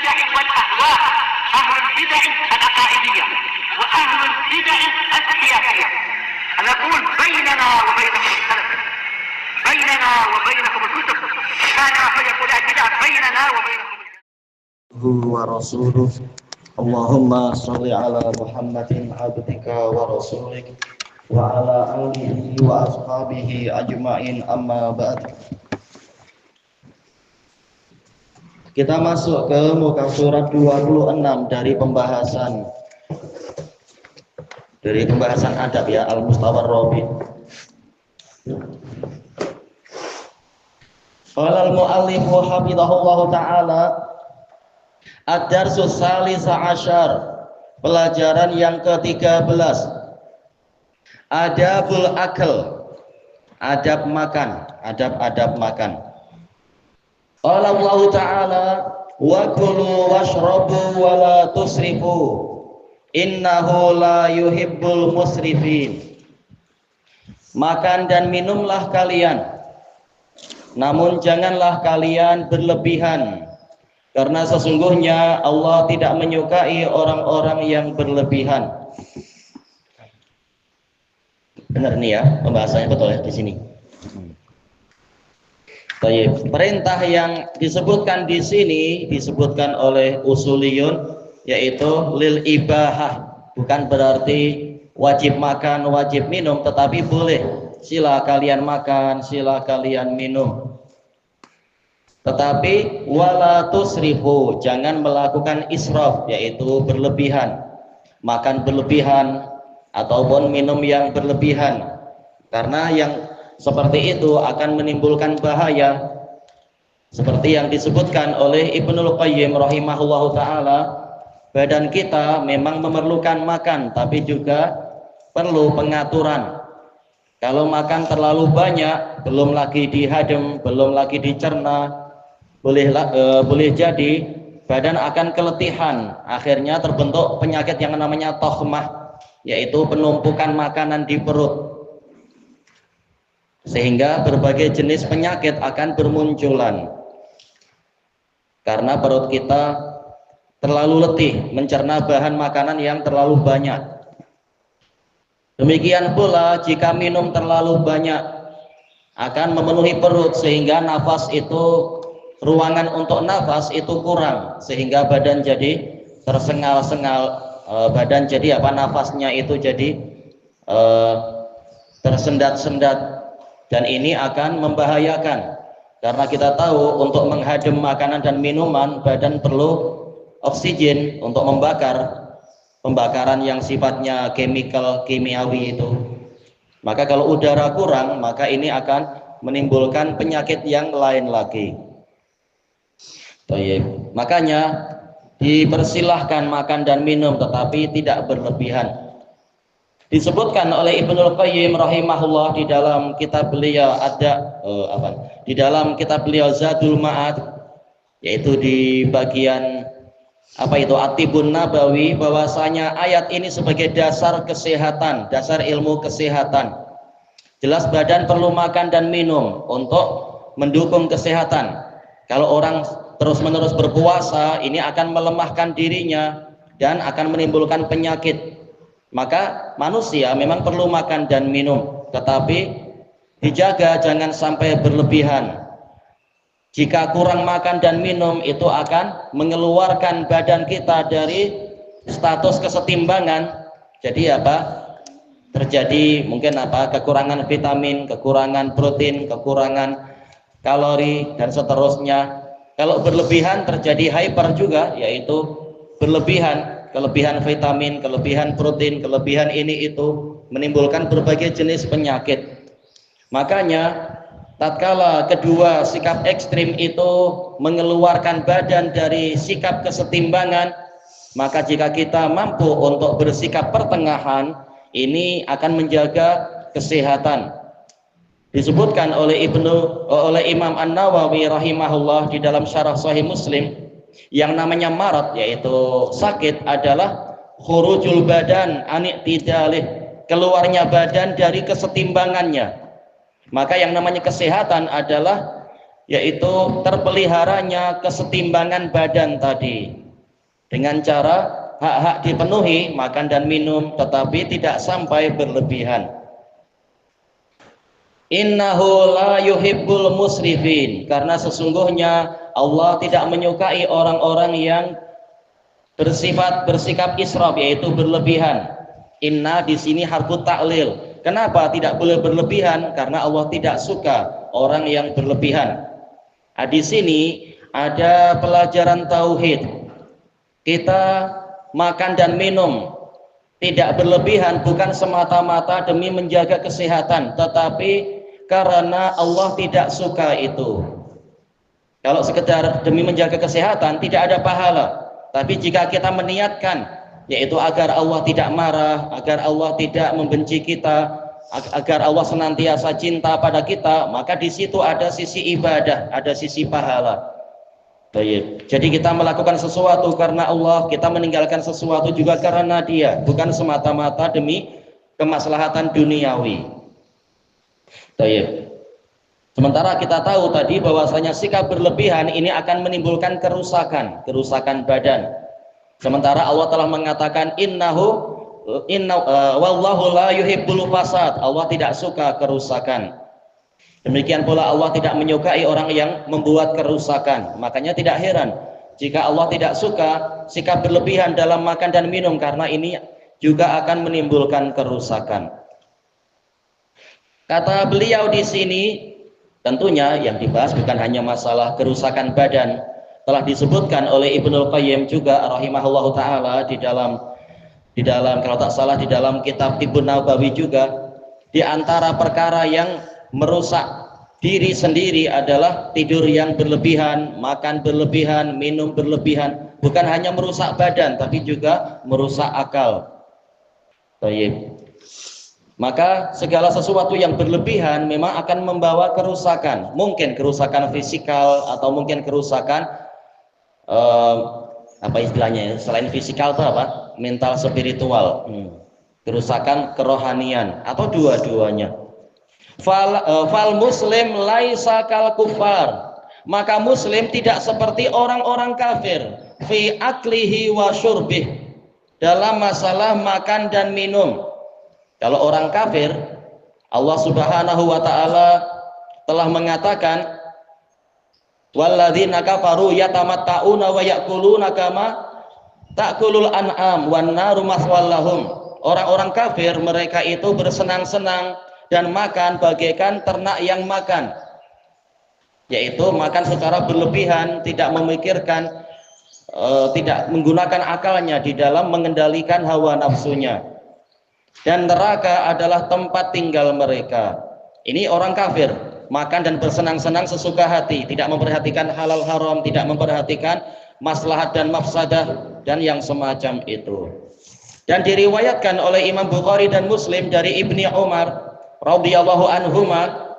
البدع والأهواء، أهل البدع العقائدية وأهل البدع السياسية. نقول بيننا وبينكم السلف، بيننا وبينكم الكتب، كان فيقول البدع بيننا وبينكم ورسوله. اللهم صل على محمد عبدك ورسولك وعلى آله وأصحابه أجمعين. Amma ba'd. Kita masuk ke muka surat 26 dari pembahasan adab ya, Al-Mustawarrabi. Qala al-mu'allifu hafizahullahu ta'ala, ad-darsus salisa asyar, pelajaran yang ke-13, adabul akal, adab makan, adab-adab makan. Qala Allah ta'ala, wa kulu washrabu wa la tusrifu innahu la yuhibbul musrifin. Makan dan minumlah kalian, namun janganlah kalian berlebihan, karena sesungguhnya Allah tidak menyukai orang-orang yang berlebihan. Benar nih ya, pembahasannya betul ya di sini. Baik, perintah yang disebutkan di sini disebutkan oleh usuliyun, yaitu lil ibahah, bukan berarti wajib makan, wajib minum, tetapi boleh, sila kalian makan, sila kalian minum. Tetapi wala tusrifu, jangan melakukan israf, yaitu berlebihan, makan berlebihan ataupun minum yang berlebihan, karena yang seperti itu akan menimbulkan bahaya, seperti yang disebutkan oleh Ibnul Qayyim rahimahullahu ta'ala. Badan kita memang memerlukan makan, tapi juga perlu pengaturan. Kalau makan terlalu banyak, belum lagi dihadam, belum lagi dicerna, boleh jadi badan akan keletihan, akhirnya terbentuk penyakit yang namanya tohmah, yaitu penumpukan makanan di perut, sehingga berbagai jenis penyakit akan bermunculan karena perut kita terlalu letih mencerna bahan makanan yang terlalu banyak. Demikian pula jika minum terlalu banyak akan memenuhi perut, sehingga nafas itu, ruangan untuk nafas itu kurang, sehingga badan jadi tersengal-sengal, badan jadi nafasnya itu jadi tersendat-sendat, dan ini akan membahayakan, karena kita tahu untuk menghadam makanan dan minuman badan perlu oksigen untuk membakar, pembakaran yang sifatnya kimiawi itu. Maka kalau udara kurang, maka ini akan menimbulkan penyakit yang lain lagi. Makanya dipersilahkan makan dan minum, tetapi tidak berlebihan. Disebutkan oleh Ibnul Qayyim rahimahullah di dalam kitab beliau di dalam kitab beliau Zadul Ma'ad, yaitu di bagian At-Tibbun Nabawi, bahwasanya ayat ini sebagai dasar kesehatan, dasar ilmu kesehatan. Jelas badan perlu makan dan minum untuk mendukung kesehatan. Kalau orang terus-menerus berpuasa, ini akan melemahkan dirinya dan akan menimbulkan penyakit. Maka manusia memang perlu makan dan minum, tetapi dijaga jangan sampai berlebihan. Jika kurang makan dan minum, itu akan mengeluarkan badan kita dari status kesetimbangan. Jadi terjadi mungkin kekurangan vitamin, kekurangan protein, kekurangan kalori, dan seterusnya. Kalau berlebihan terjadi hyper juga, yaitu berlebihan, kelebihan vitamin, kelebihan protein, kelebihan ini itu menimbulkan berbagai jenis penyakit. Makanya tatkala kedua sikap ekstrim itu mengeluarkan badan dari sikap kesetimbangan, maka jika kita mampu untuk bersikap pertengahan, ini akan menjaga kesehatan. Disebutkan oleh Imam An-Nawawi rahimahullah di dalam syarah Sahih Muslim, yang namanya marad, yaitu sakit, adalah khurujul badan ani'tidalih, keluarnya badan dari kesetimbangannya. Maka yang namanya kesehatan adalah yaitu terpeliharanya kesetimbangan badan tadi dengan cara hak-hak dipenuhi, makan dan minum, tetapi tidak sampai berlebihan. Innahu la yuhibbul musrifin, karena sesungguhnya Allah tidak menyukai orang-orang yang bersikap israf, yaitu berlebihan. Inna di sini harfu ta'lil. Kenapa tidak boleh berlebihan? Karena Allah tidak suka orang yang berlebihan. Di sini ada pelajaran tauhid. Kita makan dan minum tidak berlebihan bukan semata-mata demi menjaga kesehatan, tetapi karena Allah tidak suka itu. Kalau sekedar demi menjaga kesehatan tidak ada pahala. Tapi jika kita meniatkan, yaitu agar Allah tidak marah, agar Allah tidak membenci kita, agar Allah senantiasa cinta pada kita, maka di situ ada sisi ibadah, ada sisi pahala. Baik. Jadi kita melakukan sesuatu karena Allah, kita meninggalkan sesuatu juga karena Dia, bukan semata-mata demi kemaslahatan duniawi. Baik. Sementara kita tahu tadi bahwasanya sikap berlebihan ini akan menimbulkan kerusakan badan. Sementara Allah telah mengatakan wallahu la yuhibbul fasad. Allah tidak suka kerusakan. Demikian pula Allah tidak menyukai orang yang membuat kerusakan. Makanya tidak heran jika Allah tidak suka sikap berlebihan dalam makan dan minum, karena ini juga akan menimbulkan kerusakan. Kata beliau di sini, tentunya yang dibahas bukan hanya masalah kerusakan badan. Telah disebutkan oleh Ibnul Qayyim juga rahimahullahu taala di dalam kalau tak salah di dalam kitab Tibbun Nabawi juga, di antara perkara yang merusak diri sendiri adalah tidur yang berlebihan, makan berlebihan, minum berlebihan. Bukan hanya merusak badan tapi juga merusak akal. Baik. Maka segala sesuatu yang berlebihan memang akan membawa kerusakan. Mungkin kerusakan fisikal atau mungkin kerusakan apa istilahnya? Selain fisikal itu apa? Mental spiritual. Kerusakan kerohanian atau dua-duanya. Fal muslim laisa kal kufar. Maka muslim tidak seperti orang-orang kafir fi aklihi wa syurbih, dalam masalah makan dan minum. Kalau orang kafir, Allah Subhanahu wa taala telah mengatakan walladzina kafaru yatamatta'una wa ya'kuluna kama ta'kulul an'am wan naru maswal lahum. Orang-orang kafir mereka itu bersenang-senang dan makan bagaikan ternak yang makan, yaitu makan secara berlebihan, tidak memikirkan, tidak menggunakan akalnya di dalam mengendalikan hawa nafsunya. Dan neraka adalah tempat tinggal mereka. Ini orang kafir, makan dan bersenang-senang sesuka hati, tidak memperhatikan halal haram, tidak memperhatikan maslahat dan mafsadah dan yang semacam itu. Dan diriwayatkan oleh Imam Bukhari dan Muslim dari Ibni Umar radhiyallahu anhuma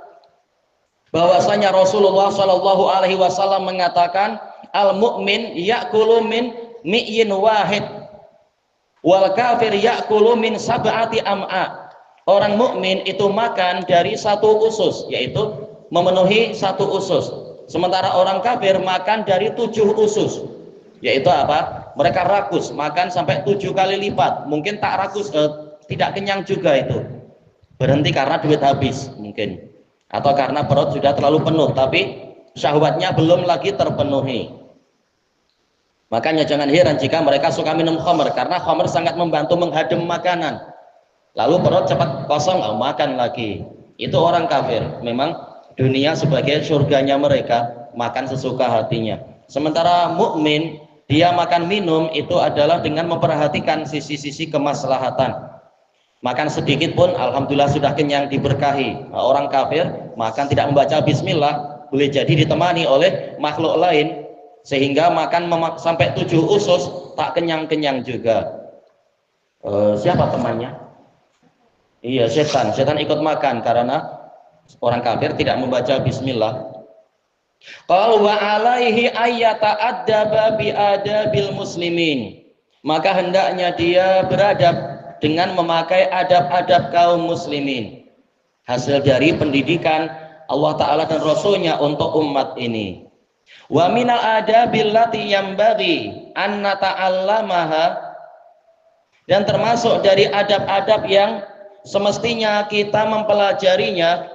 bahwasanya Rasulullah shallallahu alaihi wasallam mengatakan, al mu'min ya'kulu min mi'yin wahid wal kafir ya'kulu min sab'ati am'a. Orang mukmin itu makan dari satu usus, yaitu memenuhi satu usus. Sementara orang kafir makan dari 7 usus. Yaitu apa? Mereka rakus, makan sampai 7 kali lipat. Mungkin tak rakus, tidak kenyang juga itu. Berhenti karena duit habis mungkin. Atau karena perut sudah terlalu penuh, tapi syahwatnya belum lagi terpenuhi. Makanya jangan heran jika mereka suka minum khamr, karena khamr sangat membantu menghadam makanan. Lalu perut cepat kosong, makan lagi. Itu orang kafir. Memang dunia sebagai surganya mereka, makan sesuka hatinya. Sementara mukmin, dia makan minum itu adalah dengan memperhatikan sisi-sisi kemaslahatan. Makan sedikit pun alhamdulillah sudah kenyang, diberkahi. Orang kafir makan tidak membaca bismillah, boleh jadi ditemani oleh makhluk lain, sehingga makan sampai 7 usus tak kenyang-kenyang juga. Siapa temannya? Iya, setan ikut makan karena orang kafir tidak membaca bismillah. Qal wa alaihi ayyata'addaba bi adabil muslimin. Maka hendaknya dia beradab dengan memakai adab-adab kaum muslimin. Hasil dari pendidikan Allah Ta'ala dan Rasulnya untuk umat ini. Wa minal adabil lati yambaghi an nata'allamaha, dan termasuk dari adab-adab yang semestinya kita mempelajarinya.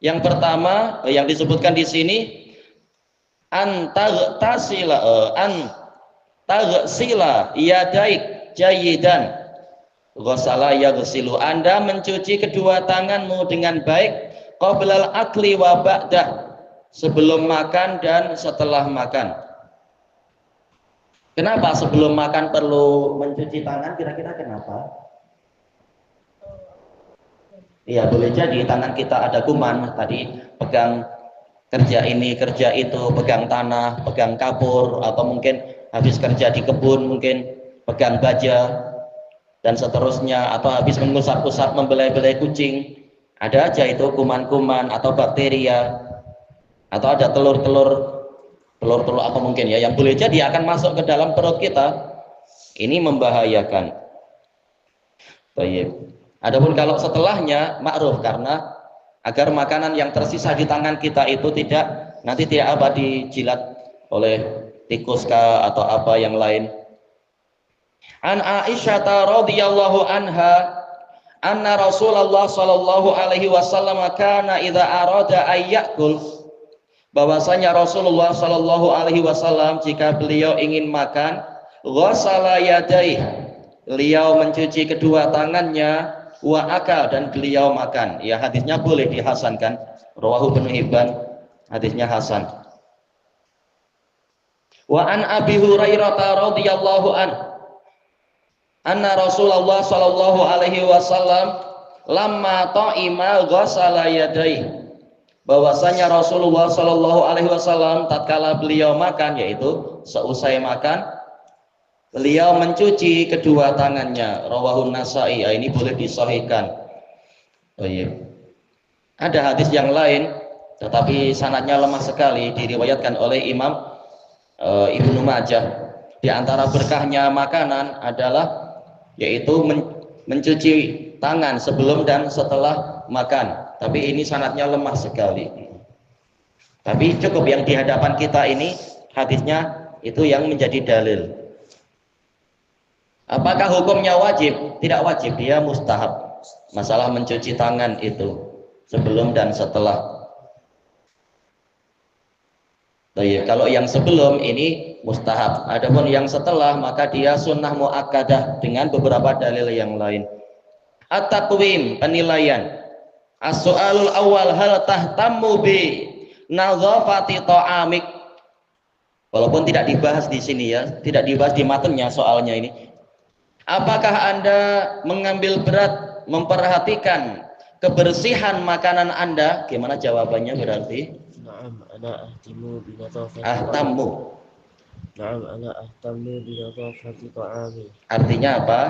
Yang pertama yang disebutkan di sini, an taghsila yadaik jayidan ghasala yaghsilu, Anda mencuci kedua tanganmu dengan baik qablal akli wa ba'dah, sebelum makan dan setelah makan. Kenapa sebelum makan perlu mencuci tangan, kira-kira kenapa? Iya, boleh jadi tangan kita ada kuman, tadi pegang kerja ini, kerja itu, pegang tanah, pegang kapur, atau mungkin habis kerja di kebun, mungkin pegang baja, dan seterusnya, atau habis mengusap-usap, membelai-belai kucing, ada aja itu kuman-kuman atau bakteria, atau ada telur-telur apa mungkin ya, yang boleh jadi akan masuk ke dalam perut kita. Ini membahayakan. Baik. Adapun kalau setelahnya ma'ruf, karena agar makanan yang tersisa di tangan kita itu nanti tidak dijilat oleh tikus kah atau apa yang lain. An Aisyah radhiyallahu anha anna Rasulullah sallallahu alaihi wasallam kana idza arada ayyakul, bahwasanya Rasulullah sallallahu alaihi wasallam jika beliau ingin makan, ghassala yadayhi, beliau mencuci kedua tangannya, wa akal, dan beliau makan. Ya, hadisnya boleh dihasankan, rawahu Ibnu Hibban, hadisnya hasan. Wa an Abi Hurairah radhiyallahu anna Rasulullah sallallahu alaihi wasallam lamma ta'ima ghassala yadayhi, bahwasanya Rasulullah sallallahu alaihi wasallam tatkala beliau makan, yaitu seusai makan, beliau mencuci kedua tangannya, rawahu Nasa'i. Ini boleh disahihkan. Oh iya. Ada hadis yang lain tetapi sanadnya lemah sekali, diriwayatkan oleh Imam Ibnu Majah. Di antara berkahnya makanan adalah yaitu mencuci tangan sebelum dan setelah makan. Tapi ini sanadnya lemah sekali. Tapi cukup yang di hadapan kita ini hadisnya itu yang menjadi dalil. Apakah hukumnya wajib? Tidak wajib, dia mustahab. Masalah mencuci tangan itu sebelum dan setelah. Kalau yang sebelum ini mustahab. Adapun yang setelah maka dia sunnah muakkadah dengan beberapa dalil yang lain. At-taqwim, penilaian. As-su'alul awal hal tahtammu bi nadhafati ta'amik. Walaupun tidak dibahas di sini ya, tidak dibahas di matanya soalnya ini. Apakah Anda mengambil berat memperhatikan kebersihan makanan Anda? Gimana jawabannya berarti? Na'am, ana ahtimu bi nadhafati Ahtammu. Na'am, ana ahtamu bi nadhafati ta'ami. Artinya apa?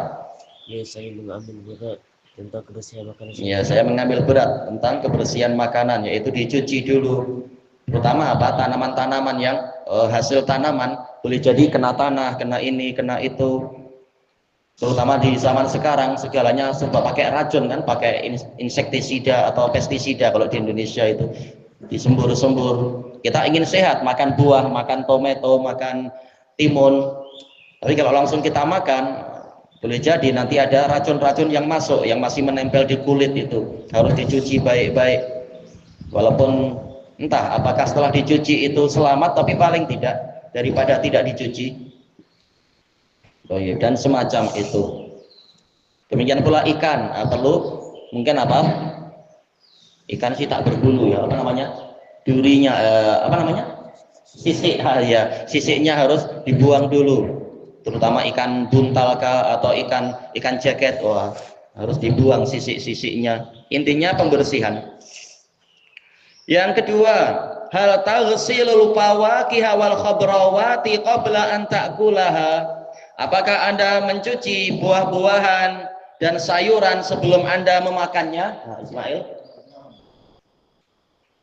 Ya, saya mengambil berat tentang kebersihan makanan. Ya, saya mengambil berat tentang kebersihan makanan, yaitu dicuci dulu. Terutama apa? Tanaman-tanaman yang hasil tanaman boleh jadi kena tanah, kena ini, kena itu. Terutama di zaman sekarang segalanya serba pakai racun kan, pakai insektisida atau pestisida kalau di Indonesia itu, disembur-sembur. Kita ingin sehat, makan buah, makan tomato, makan timun. Tapi kalau langsung kita makan, boleh jadi nanti ada racun-racun yang masuk, yang masih menempel di kulit itu. Harus dicuci baik-baik. Walaupun entah apakah setelah dicuci itu selamat, tapi paling tidak daripada tidak dicuci. Dan semacam itu. Demikian pula ikan, perlu mungkin apa? Ikan sih tak berbulu ya, apa namanya? Durinya, apa namanya? Sisik, ya, sisiknya harus dibuang dulu. Terutama ikan buntal atau ikan jaket, wah, harus dibuang sisik-sisiknya. Intinya pembersihan. Yang kedua, hal taghsilul fawakiha wal khadrawati qabla an ta'kulaha. Apakah Anda mencuci buah-buahan dan sayuran sebelum Anda memakannya? Nah, Ismail.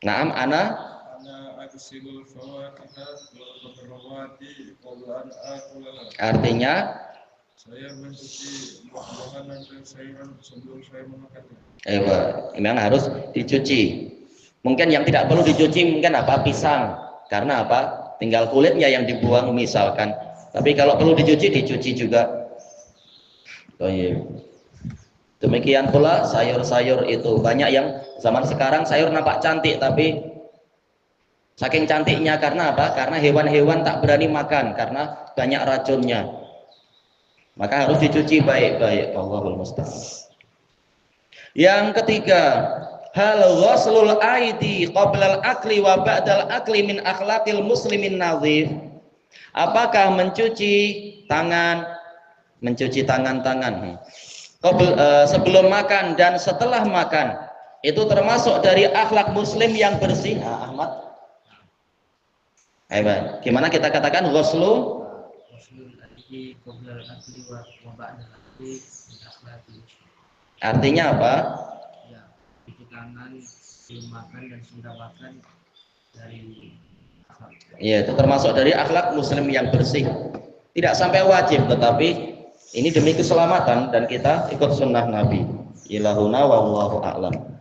Naam, ana agsilul fawakiha wal khadrawati qabla an akulaha. Artinya Saya mencuci buah-buahan dan sayuran sebelum saya memakannya. memang harus dicuci. Mungkin yang tidak perlu dicuci mungkin apa? Pisang. Karena apa? Tinggal kulitnya yang dibuang misalkan. Tapi kalau perlu dicuci, dicuci juga. Oh iya. Demikian pula sayur-sayur itu banyak yang zaman sekarang sayur nampak cantik tapi saking cantiknya karena apa? Karena hewan-hewan tak berani makan karena banyak racunnya. Maka harus dicuci baik-baik. Allahul musta'an. Yang ketiga, hal ghuslul aidi qabla al-akli wa ba'dal akli min akhlaqil muslimin nadhif. Apakah mencuci tangan-tangan sebelum makan dan setelah makan itu termasuk dari akhlak muslim yang bersih? Ahmad, ayo, gimana kita katakan ghuslu? Artinya apa? Ya, cuci tangan sebelum makan dan sudah makan dari akhlak. Ya, itu termasuk dari akhlak muslim yang bersih. Tidak sampai wajib, tetapi ini demi keselamatan dan kita ikut sunnah Nabi. Ilahuna wallahu a'lam.